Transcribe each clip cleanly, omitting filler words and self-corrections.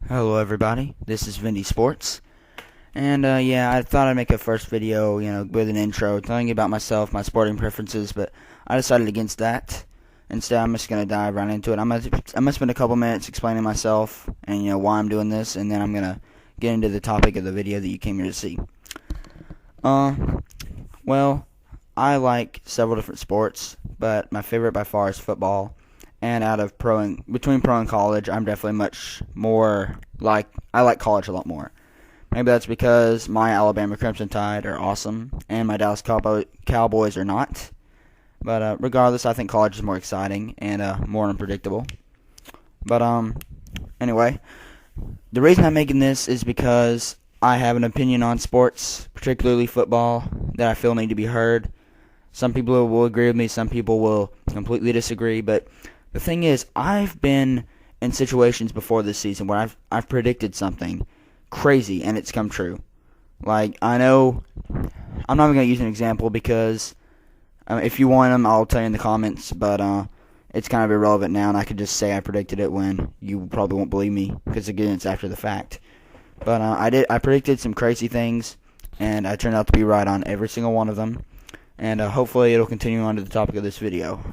Hello everybody, this is Vindy Sports, and yeah, I thought I'd make a first video, with an intro, telling you about myself, my sporting preferences, but I decided against that. Instead, I'm just going to dive right into it. I'm gonna spend a couple minutes explaining myself, and why I'm doing this, and then I'm going to get into the topic of the video that you came here to see. Well, I like several different sports, but my favorite by far is football. And between pro and college, I'm definitely much more I like college a lot more. Maybe that's because my Alabama Crimson Tide are awesome and my Dallas Cowboys are not. But regardless, I think college is more exciting and more unpredictable. But anyway, the reason I'm making this is because I have an opinion on sports, particularly football, that I feel need to be heard. Some people will agree with me, some people will completely disagree, but the thing is, I've been in situations before this season where I've predicted something crazy and it's come true. Like, I know, I'm not even going to use an example because if you want them, I'll tell you in the comments, but it's kind of irrelevant now, and I could just say I predicted it when you probably won't believe me because, again, it's after the fact. But I predicted some crazy things, and I turned out to be right on every single one of them, and hopefully it'll continue on to the topic of this video.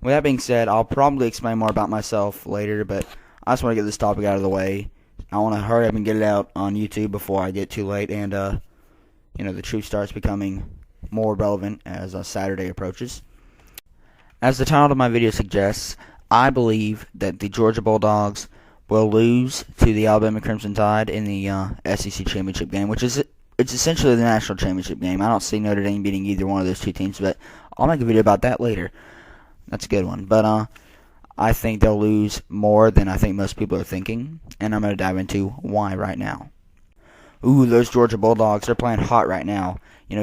With that being said, I'll probably explain more about myself later, but I just want to get this topic out of the way. I want to hurry up and get it out on YouTube before I get too late and, the truth starts becoming more relevant as Saturday approaches. As the title of my video suggests, I believe that the Georgia Bulldogs will lose to the Alabama Crimson Tide in the SEC Championship game, which is it's essentially the national championship game. I don't see Notre Dame beating either one of those two teams, but I'll make a video about that later. That's a good one. But I think they'll lose more than I think most people are thinking, and I'm going to dive into why right now. Ooh, those Georgia Bulldogs, they're playing hot right now.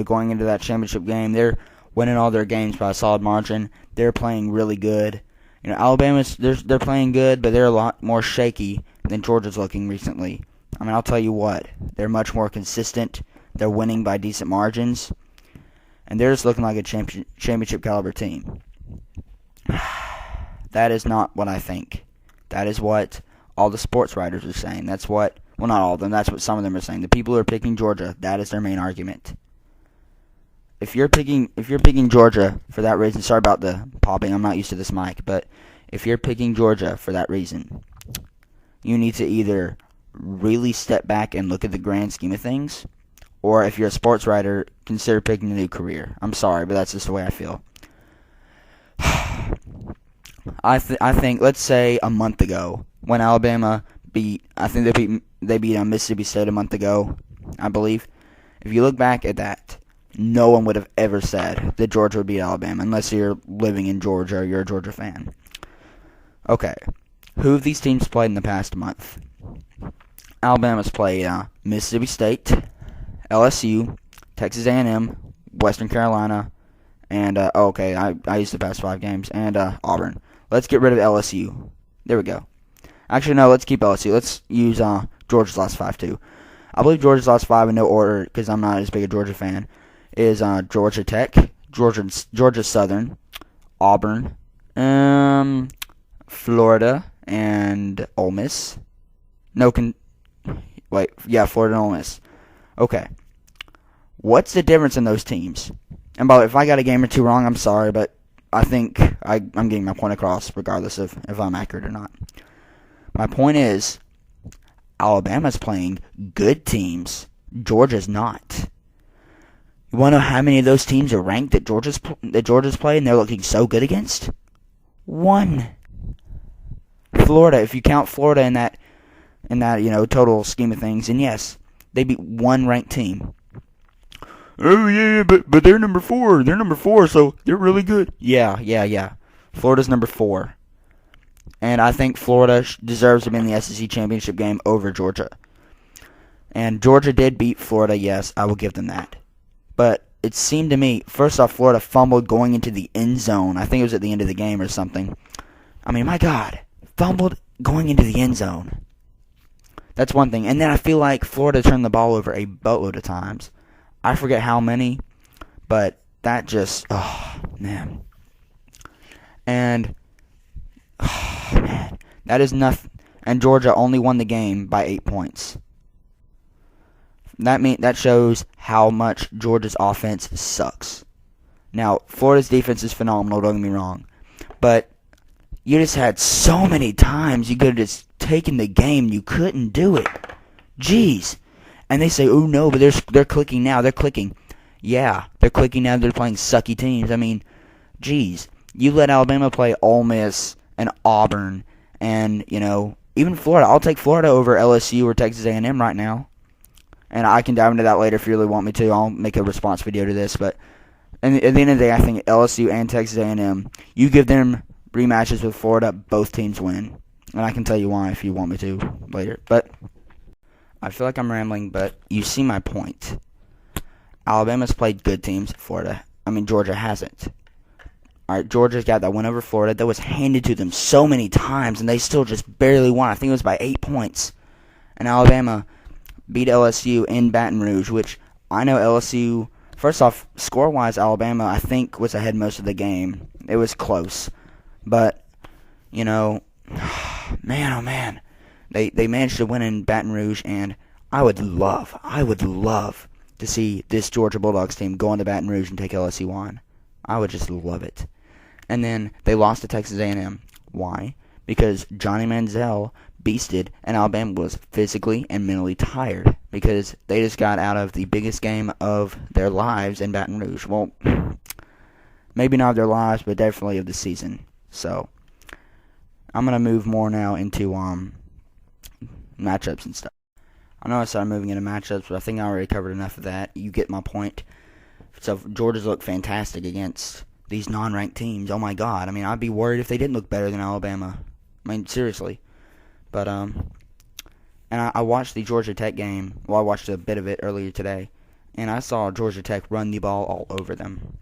Going into that championship game, they're winning all their games by a solid margin. They're playing really good. Alabama's they're playing good, but they're a lot more shaky than Georgia's looking recently. I mean, I'll tell you what, they're much more consistent. They're winning by decent margins, and they're just looking like a championship caliber team. That is not what I think. That is what all the sports writers are saying. That's what, well, not all of them, that's what some of them are saying. The people who are picking Georgia, that is their main argument. If you're picking Georgia for that reason, sorry about the popping, I'm not used to this mic, but if you're picking Georgia for that reason, you need to either really step back and look at the grand scheme of things, or if you're a sports writer, consider picking a new career. I'm sorry, but that's just the way I feel. I think, let's say a month ago, when Alabama beat Mississippi State a month ago, I believe. If you look back at that, no one would have ever said that Georgia would beat Alabama, unless you're living in Georgia or you're a Georgia fan. Okay, who have these teams played in the past month? Alabama's played Mississippi State, LSU, Texas A&M, Western Carolina, and, I used the past 5 games, and Auburn. Let's get rid of LSU. There we go. Actually, no, let's keep LSU. Let's use Georgia's last 5, too. I believe Georgia's last 5 in no order, because I'm not as big a Georgia fan, is Georgia Tech, Georgia Southern, Auburn, Florida, and Ole Miss. Florida and Ole Miss. Okay. What's the difference in those teams? And by the way, if I got a game or two wrong, I'm sorry, but I think I'm getting my point across regardless of if I'm accurate or not. My point is, Alabama's playing good teams. Georgia's not. You want to know how many of those teams are ranked that Georgia's played and they're looking so good against? 1. Florida, if you count Florida in that total scheme of things, and yes, they beat 1 ranked team. Oh yeah, but they're number 4. They're number 4, so they're really good. Yeah. Florida's number 4, and I think Florida deserves to be in the SEC championship game over Georgia. And Georgia did beat Florida. Yes, I will give them that. But it seemed to me, first off, Florida fumbled going into the end zone. I think it was at the end of the game or something. I mean, my God, fumbled going into the end zone. That's one thing. And then I feel like Florida turned the ball over a boatload of times. I forget how many, but that just, oh, man. And, oh, man, that is nothing. and Georgia only won the game by 8 points. That shows how much Georgia's offense sucks. Now, Florida's defense is phenomenal, don't get me wrong, but you just had so many times you could have just taken the game. You couldn't do it. Jeez. And they say, oh no, but they're clicking now. They're clicking. Yeah, they're clicking now. They're playing sucky teams. I mean, jeez. You let Alabama play Ole Miss and Auburn and, even Florida. I'll take Florida over LSU or Texas A&M right now. And I can dive into that later if you really want me to. I'll make a response video to this. But at the end of the day, I think LSU and Texas A&M, you give them rematches with Florida, both teams win. And I can tell you why if you want me to later. But I feel like I'm rambling, but you see my point. Alabama's played good teams. Georgia hasn't. Alright, Georgia's got that win over Florida that was handed to them so many times, and they still just barely won. I think it was by 8 points. And Alabama beat LSU in Baton Rouge, which I know LSU, first off, score-wise, Alabama, I think, was ahead most of the game. It was close. But, man, oh man. They managed to win in Baton Rouge, and I would love to see this Georgia Bulldogs team go into Baton Rouge and take LSU on. I would just love it. And then they lost to Texas A&M. Why? Because Johnny Manziel beasted, and Alabama was physically and mentally tired because they just got out of the biggest game of their lives in Baton Rouge. Well, maybe not of their lives, but definitely of the season. So I'm going to move more now into matchups and stuff. I know I started moving into matchups, but I think I already covered enough of that. You get my point. So Georgia's looked fantastic against these non-ranked teams. Oh my God. I'd be worried if they didn't look better than Alabama. Seriously. But, and I watched the Georgia Tech game. Well, I watched a bit of it earlier today. And I saw Georgia Tech run the ball all over them.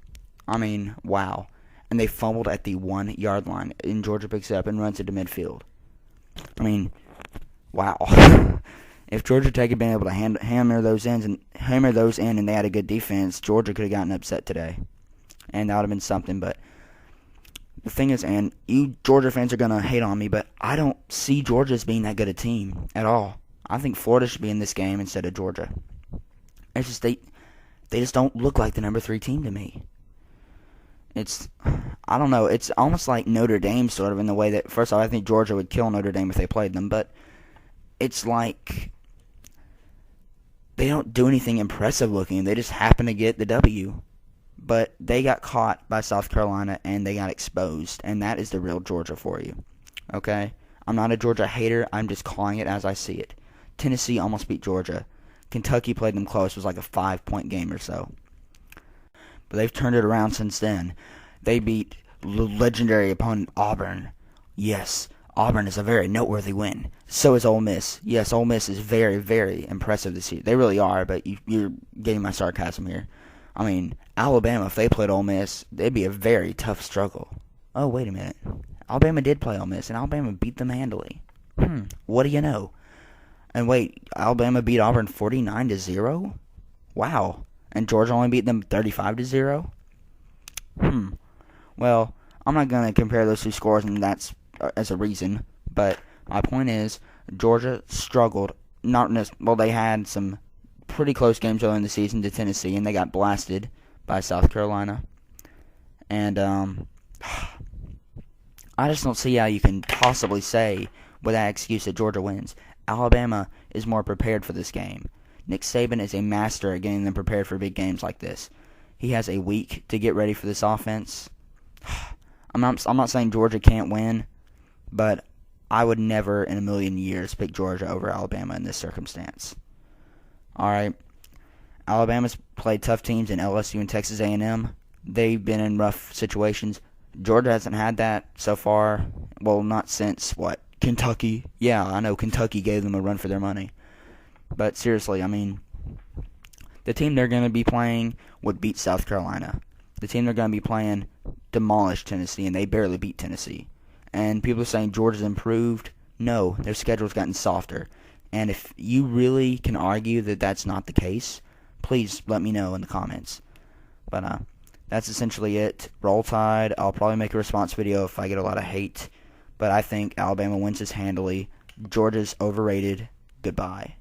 Wow. And they fumbled at the 1 yard line. And Georgia picks it up and runs it to midfield. Wow. If Georgia Tech had been able to hammer those in and they had a good defense, Georgia could have gotten upset today. And that would have been something. But the thing is, and you Georgia fans are going to hate on me, but I don't see Georgia as being that good a team at all. I think Florida should be in this game instead of Georgia. It's just they just don't look like the number 3 team to me. I don't know, it's almost like Notre Dame sort of in the way that, first off, I think Georgia would kill Notre Dame if they played them, but it's like they don't do anything impressive looking. They just happen to get the W. But they got caught by South Carolina and they got exposed, and that is the real Georgia for you. Okay? I'm not a Georgia hater. I'm just calling it as I see it. Tennessee almost beat Georgia. Kentucky played them close. It was like a 5-point game or so. But they've turned it around since then. They beat legendary opponent Auburn. Yes, Auburn is a very noteworthy win. So is Ole Miss. Yes, Ole Miss is very, very impressive this year. They really are, but you're getting my sarcasm here. Alabama, if they played Ole Miss, it'd be a very tough struggle. Oh, wait a minute. Alabama did play Ole Miss, and Alabama beat them handily. What do you know? And wait, Alabama beat Auburn 49-0? Wow. And Georgia only beat them 35-0? Well, I'm not going to compare those two scores, and that's as a reason. But my point is, Georgia struggled. They had some pretty close games early in the season to Tennessee, and they got blasted by South Carolina. And I just don't see how you can possibly say with that excuse that Georgia wins. Alabama is more prepared for this game. Nick Saban is a master at getting them prepared for big games like this. He has a week to get ready for this offense. I'm not saying Georgia can't win, but I would never in a million years pick Georgia over Alabama in this circumstance. Alright, Alabama's played tough teams in LSU and Texas A&M. They've been in rough situations. Georgia hasn't had that so far. Well, not since, Kentucky? Yeah, I know Kentucky gave them a run for their money. But seriously, the team they're going to be playing would beat South Carolina. The team they're going to be playing demolished Tennessee, and they barely beat Tennessee. And people are saying Georgia's improved. No, their schedule's gotten softer. And if you really can argue that that's not the case, please let me know in the comments. But that's essentially it. Roll Tide. I'll probably make a response video if I get a lot of hate. But I think Alabama wins this handily. Georgia's overrated. Goodbye.